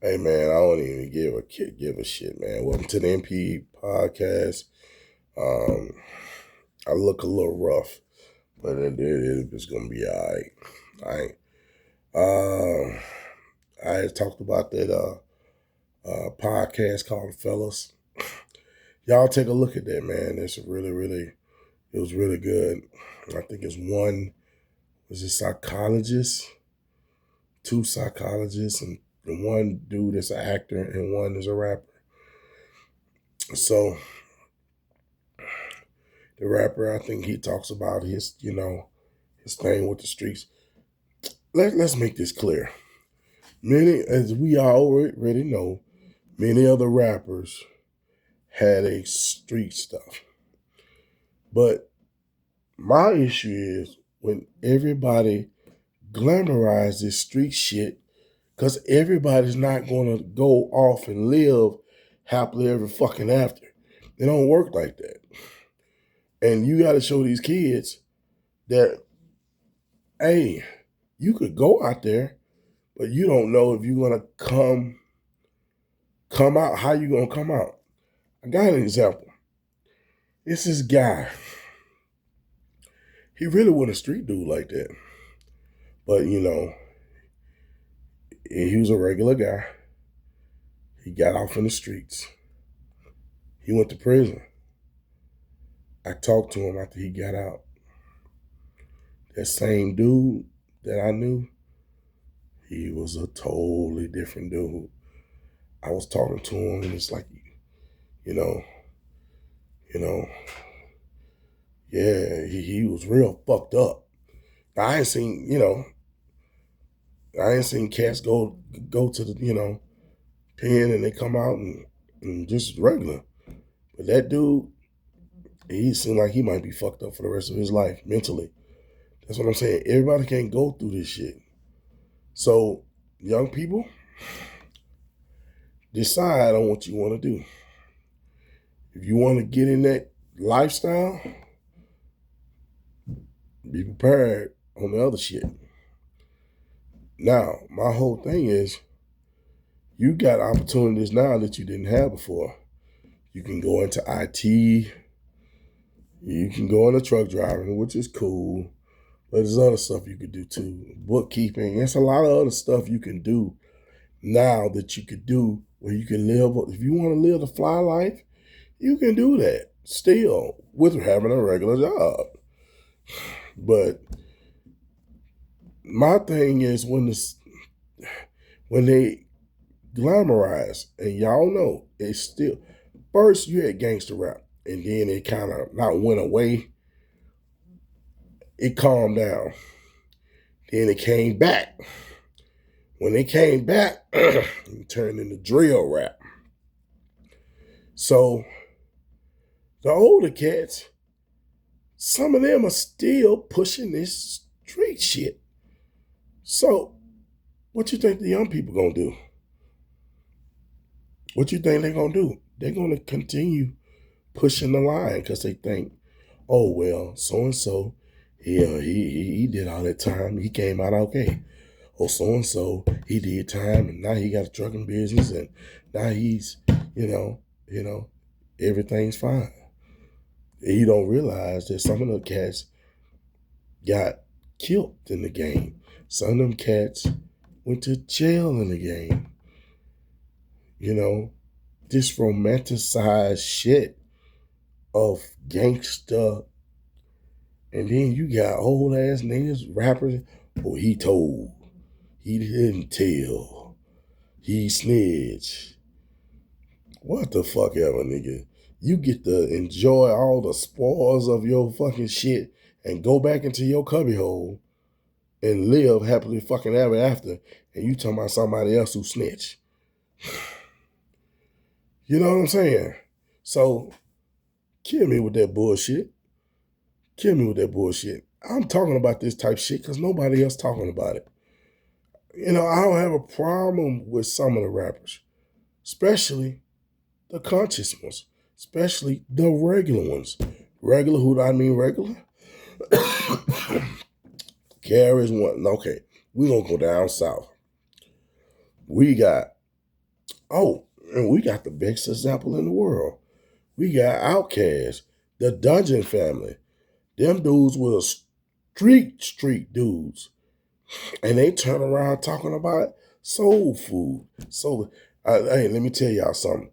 Hey man, I don't even give a shit, man. Welcome to the MP podcast. Um, I look a little rough, but it's gonna be all right. All right. I had talked about that podcast called Fellas. Y'all take a look at that, man. It was really good. I think it's one was a psychologist, two psychologists, and one dude is an actor and one is a rapper. So the rapper, I think he talks about his thing with the streets. Let's make this clear. Many, as we already know, many other rappers had a street stuff. But my issue is when everybody glamorizes this street shit, because everybody's not going to go off and live happily ever fucking after. It don't work like that. And you got to show these kids that, hey, you could go out there, but you don't know if you're gonna come out. How you gonna come out? I got an example. It's this guy. He really wasn't a street dude like that, but he was a regular guy. He got off in the streets. He went to prison. I talked to him after he got out. That same dude that I knew, he was a totally different dude. I was talking to him, and it's like, you know, you know, yeah, he was real fucked up. I ain't seen, I ain't seen cats go to the, pen and they come out and just regular. But that dude, he seemed like he might be fucked up for the rest of his life mentally. That's what I'm saying. Everybody can't go through this shit. So, young people, decide on what you want to do. If you want to get in that lifestyle, be prepared on the other shit. Now, my whole thing is, you got opportunities now that you didn't have before. You can go into IT. You can go into truck driving, which is cool. But there's other stuff you could do too. Bookkeeping. There's a lot of other stuff you can do now that you could do where you can live. If you want to live the fly life, you can do that still with having a regular job. But my thing is when they glamorize, and y'all know it's still first you had gangster rap, and then it kind of not went away. It calmed down. Then it came back. When they came back, it turned into drill rap. So the older cats, some of them are still pushing this street shit. So what you think the young people gonna do? What you think they're gonna do? They're gonna continue pushing the line because they think, oh well, so and so, yeah, he did all that time. He came out okay. Oh, so and so, he did time, and now he got a trucking business, and now he's, everything's fine. And you don't realize that some of the cats got killed in the game. Some of them cats went to jail in the game. This romanticized shit of gangster. And then you got old ass niggas, rappers. Oh, he told. He didn't tell. He snitched. What the fuck ever, nigga. You get to enjoy all the spoils of your fucking shit and go back into your cubbyhole and live happily fucking ever after. And you talking about somebody else who snitched. You know what I'm saying? So, kill me with that bullshit. Kill me with that bullshit. I'm talking about this type shit because nobody else talking about it. I don't have a problem with some of the rappers, especially the conscious ones, especially the regular ones. Regular, who do I mean regular? Carries one. Okay, we gonna go down south. We got Oh, and we got the best example in the world. We got Outkast, the Dungeon Family. Them dudes were street dudes. And they turn around talking about soul food. So, hey, let me tell y'all something.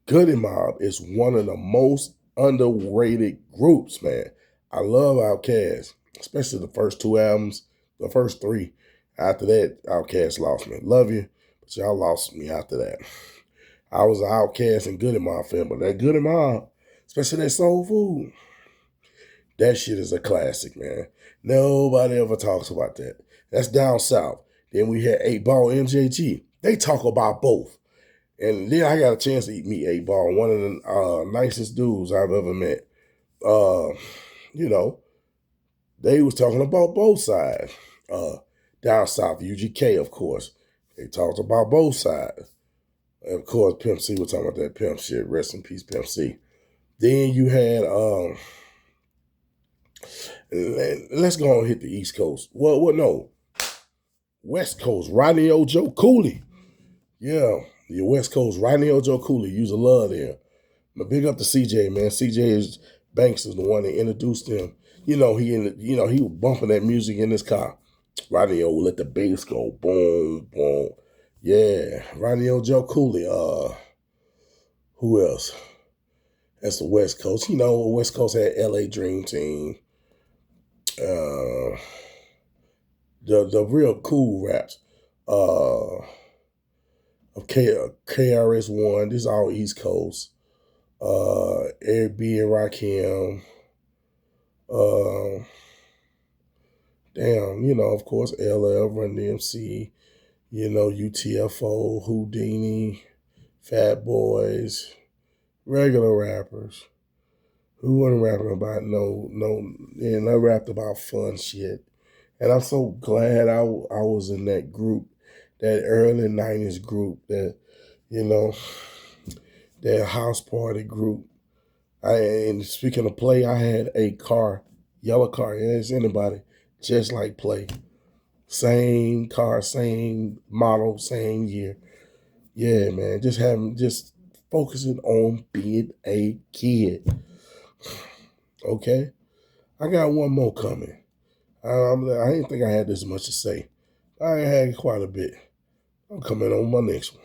Goody Mob is one of the most underrated groups, man. I love Outkast, especially the first two albums, the first three. After that, Outkast lost me. Love you, but y'all lost me after that. I was an Outkast and Goody Mob fan, but that Goody Mob, especially that soul food, that shit is a classic, man. Nobody ever talks about that. That's down south. Then we had 8 Ball MJG. They talk about both. And then I got a chance to meet 8 Ball, one of the nicest dudes I've ever met. Uh, you know, they was talking about both sides. Down south, UGK, of course. They talked about both sides. And of course, Pimp C was talking about that pimp shit. Rest in peace, Pimp C. Then you had let's go and hit the East Coast. Well, no. West Coast, Rodney Ojo Cooley. Yeah, your West Coast, Rodney Ojo Cooley. Use a love there. But big up to CJ, man. CJ Banks is the one that introduced him. He was bumping that music in his car. Rodney O let the bass go boom, boom. Yeah, Rodney Ojo Cooley. Who else? That's the West Coast. West Coast had LA Dream Team. The real cool raps. KRS-One. This is all East Coast. Eric B and Rakim. Of course, LL, Run DMC. UTFO, Houdini, Fat Boys, regular rappers. Who wasn't rapping about and I rapped about fun shit. And I'm so glad I was in that group, that early 90s group, that house party group. And speaking of Play, I had a car, yellow car. Ask anybody, just like Play. Same car, same model, same year. Yeah, man. Just focusing on being a kid. Okay? I got one more coming. I didn't think I had this much to say. I had quite a bit. I'm coming on my next one.